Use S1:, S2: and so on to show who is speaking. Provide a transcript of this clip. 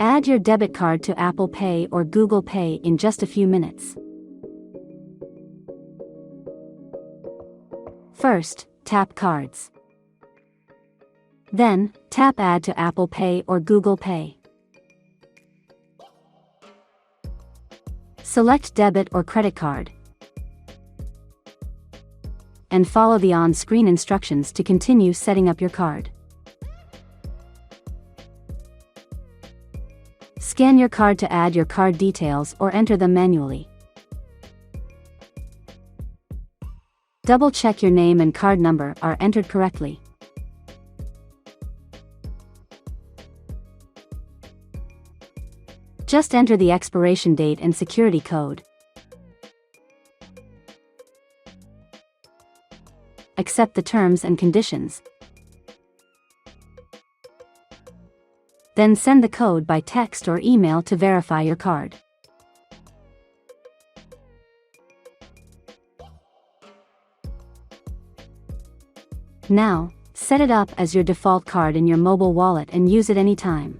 S1: Add your debit card to Apple Pay or Google Pay in just a few minutes. First, tap Cards. Then, tap Add to Apple Pay or Google Pay. Select Debit or Credit Card, and follow the on-screen instructions to continue setting up your card. Scan your card to add your card details or enter them manually. Double-check your name and card number are entered correctly. Just enter the expiration date and security code. Accept the terms and conditions. Then send the code by text or email to verify your card. Now, set it up as your default card in your mobile wallet and use it anytime.